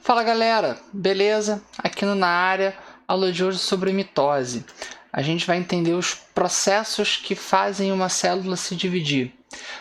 Fala galera, beleza? Aqui na área, aula de hoje sobre mitose. A gente vai entender os processos que fazem uma célula se dividir.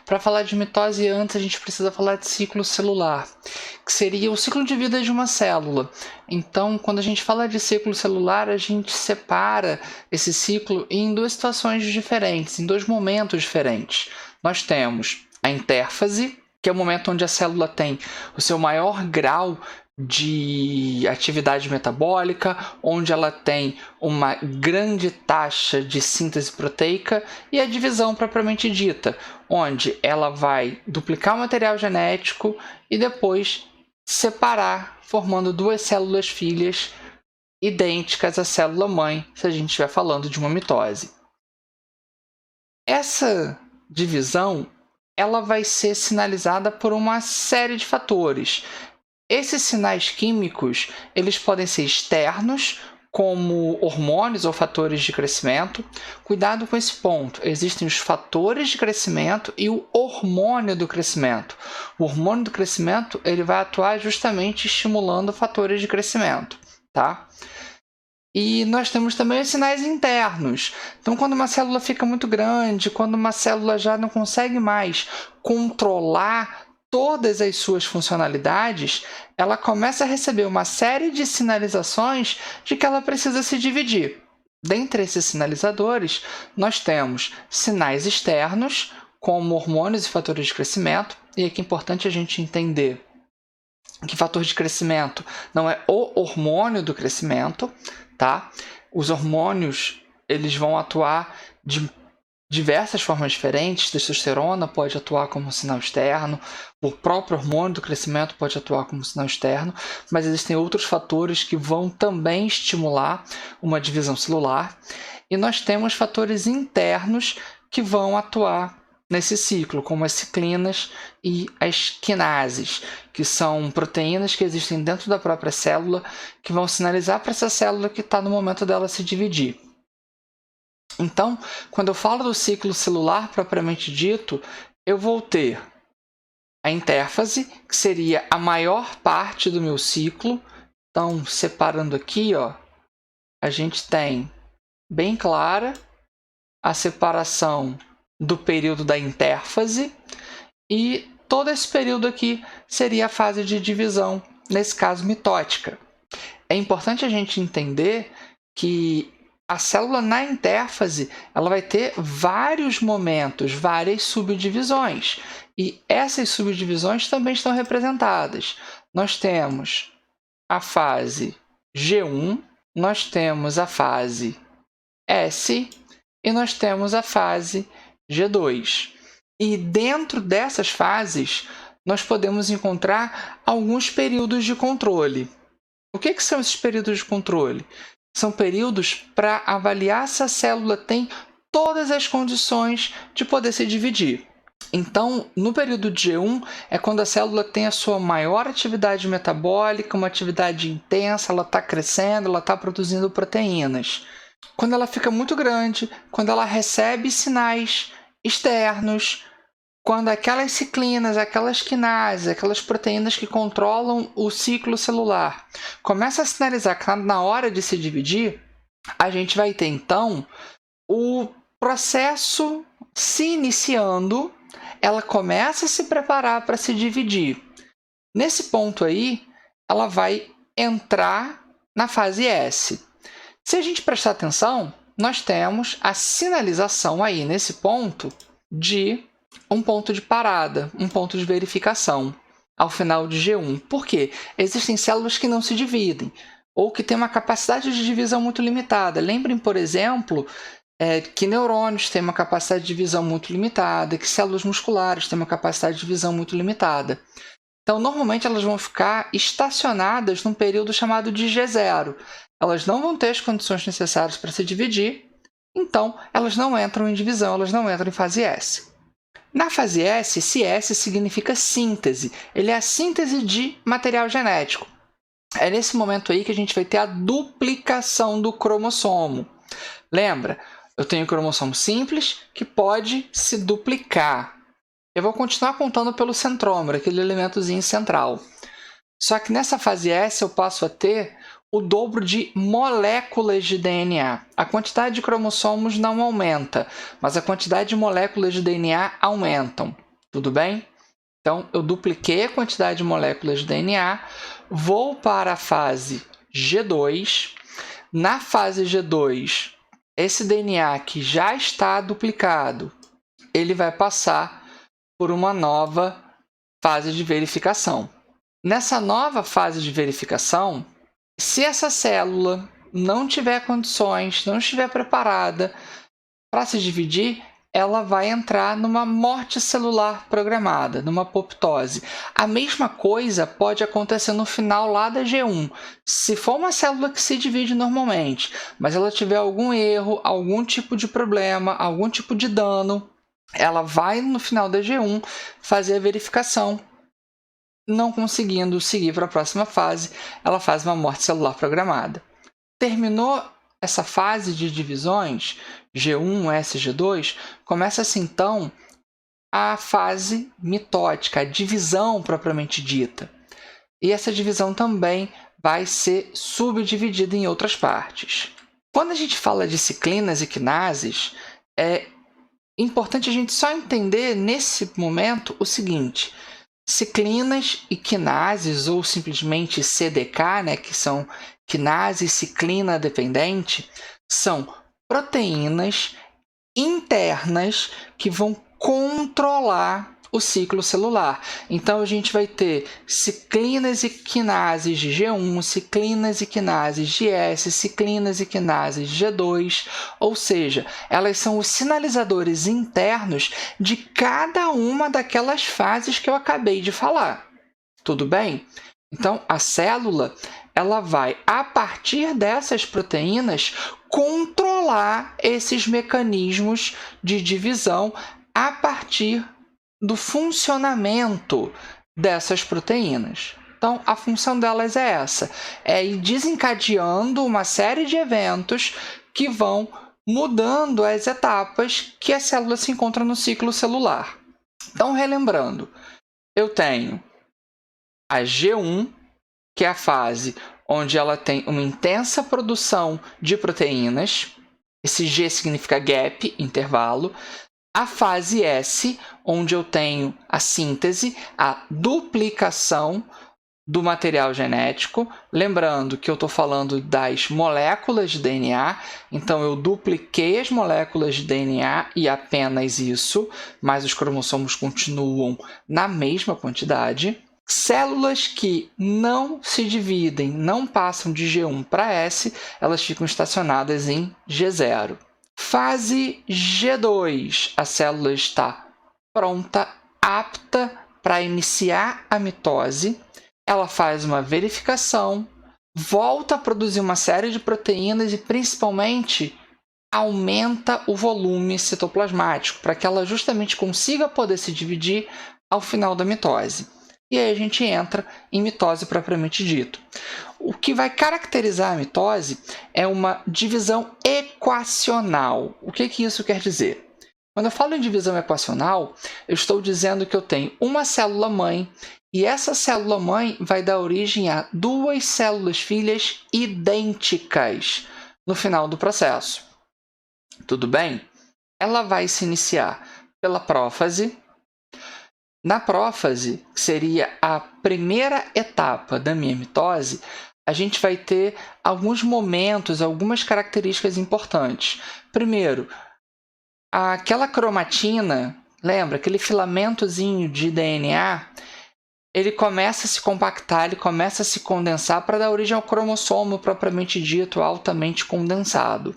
Para falar de mitose antes, a gente precisa falar de ciclo celular, que seria o ciclo de vida de uma célula. Então, quando a gente fala de ciclo celular, a gente separa esse ciclo em duas situações diferentes, em dois momentos diferentes. Nós temos a intérfase, que é o momento onde a célula tem o seu maior grau de atividade metabólica, onde ela tem uma grande taxa de síntese proteica, e a divisão propriamente dita, onde ela vai duplicar o material genético e depois separar, formando duas células filhas idênticas à célula mãe, se a gente estiver falando de uma mitose. Essa divisão ela vai ser sinalizada por uma série de fatores. Esses sinais químicos, eles podem ser externos, como hormônios ou fatores de crescimento. Cuidado com esse ponto. Existem os fatores de crescimento e o hormônio do crescimento. O hormônio do crescimento, ele vai atuar justamente estimulando fatores de crescimento, tá? E nós temos também os sinais internos. Então, quando uma célula fica muito grande, quando uma célula já não consegue mais controlar todas as suas funcionalidades, ela começa a receber uma série de sinalizações de que ela precisa se dividir. Dentre esses sinalizadores, nós temos sinais externos, como hormônios e fatores de crescimento, e aqui é importante a gente entender que fator de crescimento não é o hormônio do crescimento, tá? Os hormônios, eles vão atuar de diversas formas diferentes. Testosterona pode atuar como sinal externo, o próprio hormônio do crescimento pode atuar como sinal externo, mas existem outros fatores que vão também estimular uma divisão celular. E nós temos fatores internos que vão atuar nesse ciclo, como as ciclinas e as quinases, que são proteínas que existem dentro da própria célula, que vão sinalizar para essa célula que está no momento dela se dividir. Então, quando eu falo do ciclo celular propriamente dito, eu vou ter a intérfase, que seria a maior parte do meu ciclo. Então, separando aqui, ó, a gente tem bem clara a separação do período da intérfase, e todo esse período aqui seria a fase de divisão, nesse caso mitótica. É importante a gente entender que a célula na intérfase ela vai ter vários momentos, várias subdivisões. E essas subdivisões também estão representadas. Nós temos a fase G1, nós temos a fase S e nós temos a fase G2. E dentro dessas fases, nós podemos encontrar alguns períodos de controle. O que são esses períodos de controle? São períodos para avaliar se a célula tem todas as condições de poder se dividir. Então, no período de G1 é quando a célula tem a sua maior atividade metabólica, uma atividade intensa, ela está crescendo, ela está produzindo proteínas. Quando ela fica muito grande, quando ela recebe sinais externos, quando aquelas ciclinas, aquelas quinases, aquelas proteínas que controlam o ciclo celular começam a sinalizar que está na hora de se dividir, a gente vai ter então o processo se iniciando, ela começa a se preparar para se dividir. Nesse ponto aí, ela vai entrar na fase S. Se a gente prestar atenção, nós temos a sinalização aí nesse ponto de um ponto de parada, um ponto de verificação ao final de G1. Por quê? Existem células que não se dividem ou que têm uma capacidade de divisão muito limitada. Lembrem, por exemplo, que neurônios têm uma capacidade de divisão muito limitada, que células musculares têm uma capacidade de divisão muito limitada. Então, normalmente, elas vão ficar estacionadas num período chamado de G0. Elas não vão ter as condições necessárias para se dividir, então elas não entram em divisão, elas não entram em fase S. Na fase S, esse S significa síntese. Ele é a síntese de material genético. É nesse momento aí que a gente vai ter a duplicação do cromossomo. Lembra? Eu tenho um cromossomo simples que pode se duplicar. Eu vou continuar contando pelo centrômero, aquele elementozinho central. Só que nessa fase S eu passo a ter o dobro de moléculas de DNA. A quantidade de cromossomos não aumenta, mas a quantidade de moléculas de DNA aumentam. Tudo bem? Então, eu dupliquei a quantidade de moléculas de DNA, vou para a fase G2. Na fase G2, esse DNA que já está duplicado, ele vai passar por uma nova fase de verificação. Nessa nova fase de verificação, se essa célula não tiver condições, não estiver preparada para se dividir, ela vai entrar numa morte celular programada, numa apoptose. A mesma coisa pode acontecer no final lá da G1. Se for uma célula que se divide normalmente, mas ela tiver algum erro, algum tipo de problema, algum tipo de dano, ela vai no final da G1 fazer a verificação. Não conseguindo seguir para a próxima fase, ela faz uma morte celular programada. Terminou essa fase de divisões, G1, S, G2, começa-se então a fase mitótica, a divisão propriamente dita. E essa divisão também vai ser subdividida em outras partes. Quando a gente fala de ciclinas e quinases, é importante a gente só entender nesse momento o seguinte: ciclinas e quinases, ou simplesmente CDK, né, que são quinase ciclina dependente, são proteínas internas que vão controlar o ciclo celular. Então, a gente vai ter ciclinas e quinases de G1, ciclinas e quinases de S, ciclinas e quinases de G2, ou seja, elas são os sinalizadores internos de cada uma daquelas fases que eu acabei de falar. Tudo bem? Então, a célula ela vai, a partir dessas proteínas, controlar esses mecanismos de divisão a partir do funcionamento dessas proteínas. Então, a função delas é essa, é ir desencadeando uma série de eventos que vão mudando as etapas que a célula se encontra no ciclo celular. Então, relembrando, eu tenho a G1, que é a fase onde ela tem uma intensa produção de proteínas. Esse G significa gap, intervalo. A fase S, onde eu tenho a síntese, a duplicação do material genético. Lembrando que eu estou falando das moléculas de DNA, então eu dupliquei as moléculas de DNA e apenas isso, mas os cromossomos continuam na mesma quantidade. Células que não se dividem, não passam de G1 para S, elas ficam estacionadas em G0. Fase G2, a célula está pronta, apta para iniciar a mitose. Ela faz uma verificação, volta a produzir uma série de proteínas e, principalmente, aumenta o volume citoplasmático para que ela justamente consiga poder se dividir ao final da mitose. E aí a gente entra em mitose propriamente dito. O que vai caracterizar a mitose é uma divisão equacional. O que isso quer dizer? Quando eu falo em divisão equacional, eu estou dizendo que eu tenho uma célula-mãe e essa célula-mãe vai dar origem a duas células-filhas idênticas no final do processo. Tudo bem? Ela vai se iniciar pela prófase. Na prófase, que seria a primeira etapa da minha mitose, a gente vai ter alguns momentos, algumas características importantes. Primeiro, aquela cromatina, lembra? Aquele filamentozinho de DNA, ele começa a se compactar, ele começa a se condensar para dar origem ao cromossomo propriamente dito, altamente condensado.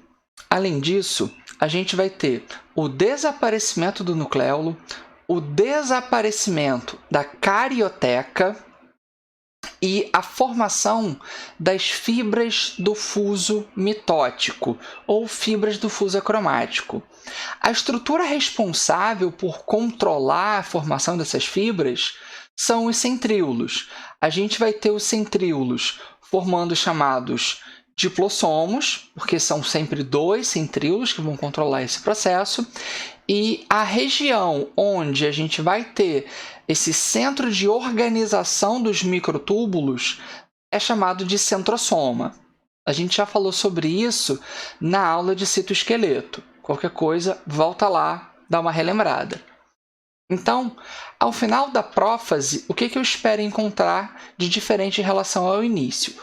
Além disso, a gente vai ter o desaparecimento do nucleolo, o desaparecimento da carioteca e a formação das fibras do fuso mitótico ou fibras do fuso acromático. A estrutura responsável por controlar a formação dessas fibras são os centríolos. A gente vai ter os centríolos formando os chamados diplossomos, porque são sempre dois centríolos que vão controlar esse processo, E a região onde a gente vai ter esse centro de organização dos microtúbulos é chamado de centrosoma. A gente já falou sobre isso na aula de citoesqueleto. Qualquer coisa, volta lá, dá uma relembrada. Então, ao final da prófase, o que eu espero encontrar de diferente em relação ao início?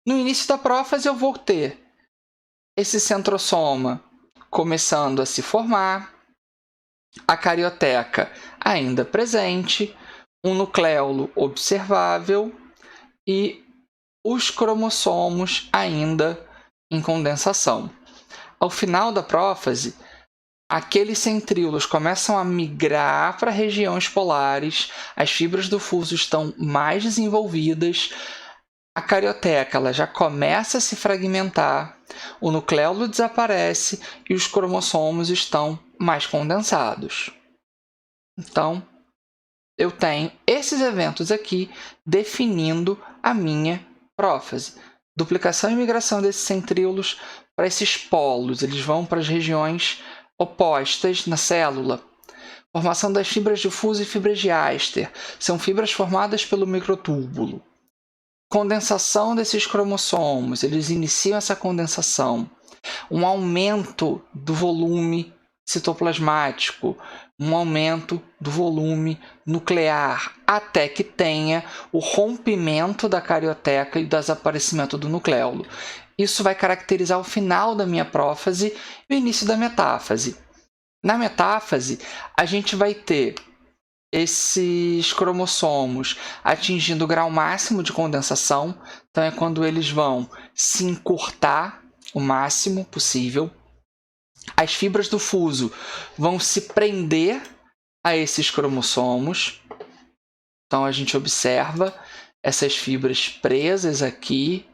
No início da prófase, eu vou ter esse centrosoma começando a se formar, a carioteca ainda presente, um nucleolo observável e os cromossomos ainda em condensação. Ao final da prófase, aqueles centríolos começam a migrar para regiões polares, as fibras do fuso estão mais desenvolvidas, a carioteca ela já começa a se fragmentar, o nucleolo desaparece e os cromossomos estão mais condensados. Então, eu tenho esses eventos aqui definindo a minha prófase. Duplicação e migração desses centríolos para esses polos, eles vão para as regiões opostas na célula. Formação das fibras de fuso e fibras de Aster, são fibras formadas pelo microtúbulo. Condensação desses cromossomos, eles iniciam essa condensação. Um aumento do volume citoplasmático, um aumento do volume nuclear, até que tenha o rompimento da carioteca e o desaparecimento do nucleolo. Isso vai caracterizar o final da minha prófase e o início da metáfase. Na metáfase, a gente vai ter esses cromossomos atingindo o grau máximo de condensação, então é quando eles vão se encurtar o máximo possível. As fibras do fuso vão se prender a esses cromossomos. Então, a gente observa essas fibras presas aqui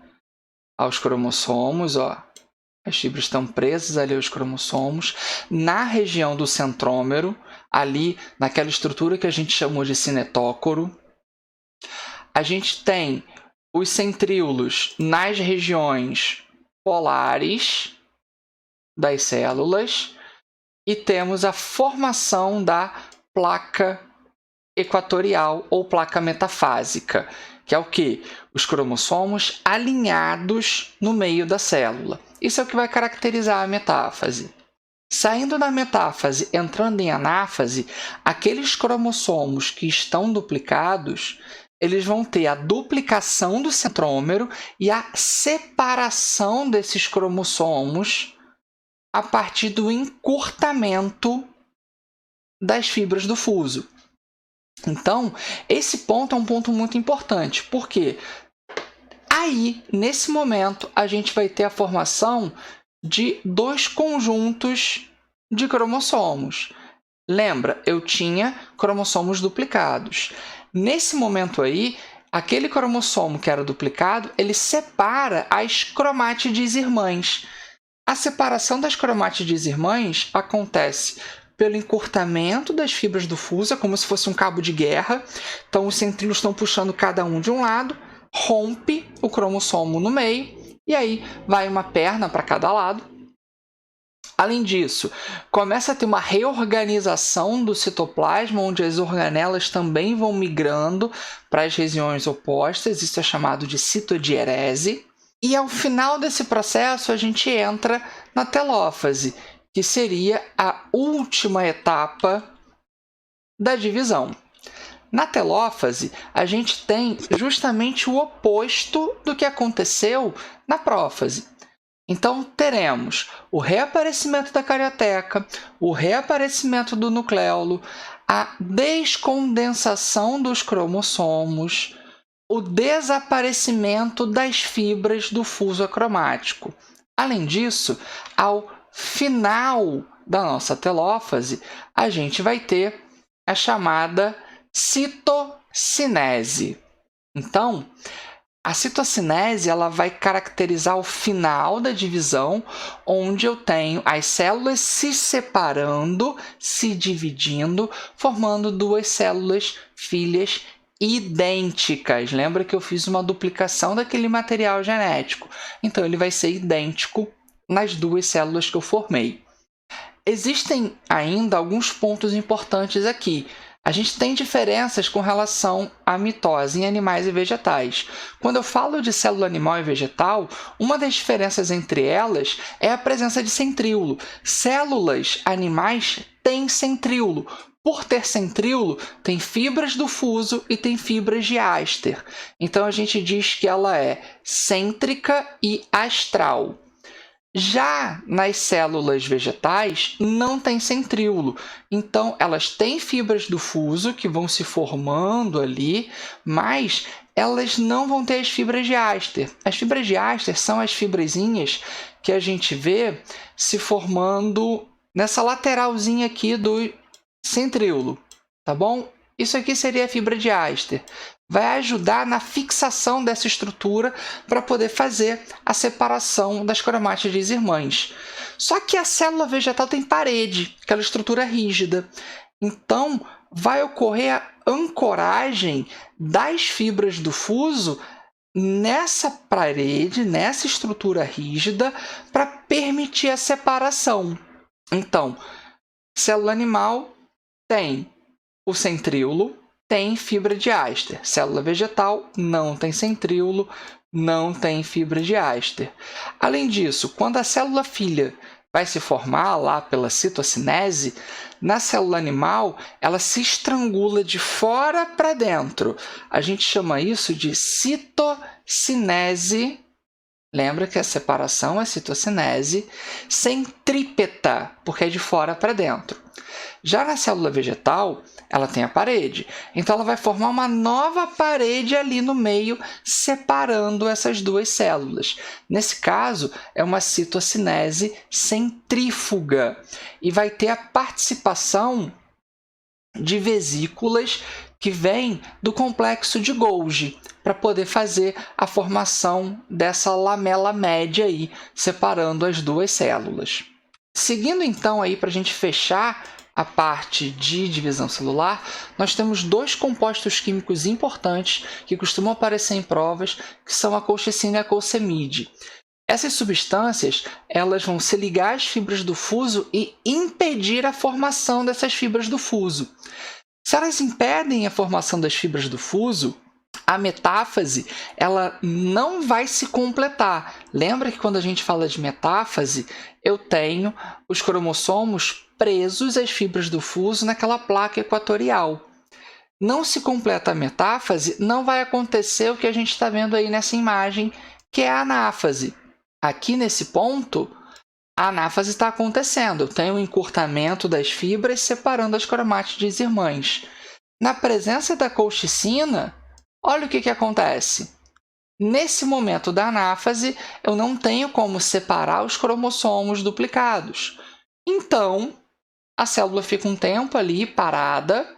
aos cromossomos. Ó. As fibras estão presas ali aos cromossomos. Na região do centrômero, ali naquela estrutura que a gente chamou de cinetócoro, a gente tem os centríolos nas regiões polares das células e temos a formação da placa equatorial ou placa metafásica, que é o quê? Os cromossomos alinhados no meio da célula. Isso é o que vai caracterizar a metáfase. Saindo da metáfase, entrando em anáfase, aqueles cromossomos que estão duplicados, eles vão ter a duplicação do centrômero e a separação desses cromossomos a partir do encurtamento das fibras do fuso. Então, esse ponto é um ponto muito importante, porque aí, nesse momento, a gente vai ter a formação de dois conjuntos de cromossomos. Lembra, eu tinha cromossomos duplicados. Nesse momento aí, aquele cromossomo que era duplicado, ele separa as cromátides irmãs. A separação das cromátides irmãs acontece pelo encurtamento das fibras do fuso, como se fosse um cabo de guerra. Então, os centríolos estão puxando cada um de um lado, rompe o cromossomo no meio, e aí vai uma perna para cada lado. Além disso, começa a ter uma reorganização do citoplasma, onde as organelas também vão migrando para as regiões opostas. Isso é chamado de citodiérese. E ao final desse processo, a gente entra na telófase, que seria a última etapa da divisão. Na telófase, a gente tem justamente o oposto do que aconteceu na prófase. Então, teremos o reaparecimento da carioteca, o reaparecimento do nucleolo, a descondensação dos cromossomos, o desaparecimento das fibras do fuso acromático. Além disso, ao final da nossa telófase, a gente vai ter a chamada citocinese. Então, a citocinese ela vai caracterizar o final da divisão, onde eu tenho as células se separando, se dividindo, formando duas células filhas idênticas. Lembra que eu fiz uma duplicação daquele material genético. Então, ele vai ser idêntico nas duas células que eu formei. Existem ainda alguns pontos importantes aqui. A gente tem diferenças com relação à mitose em animais e vegetais. Quando eu falo de célula animal e vegetal, uma das diferenças entre elas é a presença de centríolo. Células animais têm centríolo. Por ter centríolo, tem fibras do fuso e tem fibras de áster. Então, a gente diz que ela é cêntrica e astral. Já nas células vegetais, não tem centríolo. Então, elas têm fibras do fuso que vão se formando ali, mas elas não vão ter as fibras de áster. As fibras de áster são as fibrazinhas que a gente vê se formando nessa lateralzinha aqui do centríolo, tá bom? Isso aqui seria a fibra de áster. Vai ajudar na fixação dessa estrutura para poder fazer a separação das cromátides irmãs. Só que a célula vegetal tem parede, aquela estrutura rígida. Então, vai ocorrer a ancoragem das fibras do fuso nessa parede, nessa estrutura rígida, para permitir a separação. Então, célula animal tem o centríolo, tem fibra de áster. Célula vegetal não tem centríolo, não tem fibra de áster. Além disso, quando a célula filha vai se formar lá pela citocinese, na célula animal ela se estrangula de fora para dentro. A gente chama isso de citocinese. Lembra que a separação é citocinese centrípeta, porque é de fora para dentro. Já na célula vegetal, ela tem a parede. Então, ela vai formar uma nova parede ali no meio, separando essas duas células. Nesse caso, é uma citocinese centrífuga. E vai ter a participação de vesículas que vêm do complexo de Golgi, para poder fazer a formação dessa lamela média aí, separando as duas células. Seguindo então aí para a gente fechar a parte de divisão celular, nós temos dois compostos químicos importantes que costumam aparecer em provas, que são a colchicina e a colcemide. Essas substâncias elas vão se ligar às fibras do fuso e impedir a formação dessas fibras do fuso. Se elas impedem a formação das fibras do fuso, a metáfase ela não vai se completar. Lembra que quando a gente fala de metáfase, eu tenho os cromossomos presos às fibras do fuso naquela placa equatorial. Não se completa a metáfase, não vai acontecer o que a gente está vendo aí nessa imagem, que é a anáfase. Aqui nesse ponto, a anáfase está acontecendo. Eu tenho o encurtamento das fibras separando as cromátides irmãs. Na presença da colchicina, olha o que acontece. Nesse momento da anáfase, eu não tenho como separar os cromossomos duplicados. Então, a célula fica um tempo ali parada,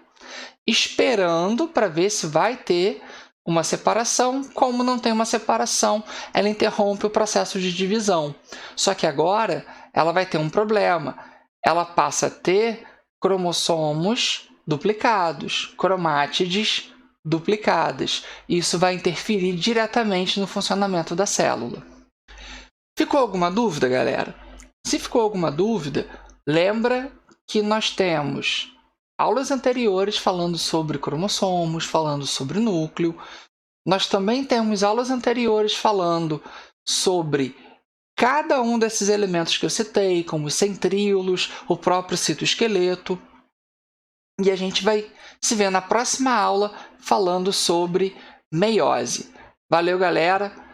esperando para ver se vai ter uma separação. Como não tem uma separação, ela interrompe o processo de divisão. Só que agora ela vai ter um problema. Ela passa a ter cromossomos duplicados, cromátides duplicadas. Isso vai interferir diretamente no funcionamento da célula. Ficou alguma dúvida, galera? Se ficou alguma dúvida, lembra que nós temos aulas anteriores falando sobre cromossomos, falando sobre núcleo. Nós também temos aulas anteriores falando sobre cada um desses elementos que eu citei, como os centríolos, o próprio citoesqueleto. E a gente vai se ver na próxima aula falando sobre meiose. Valeu, galera!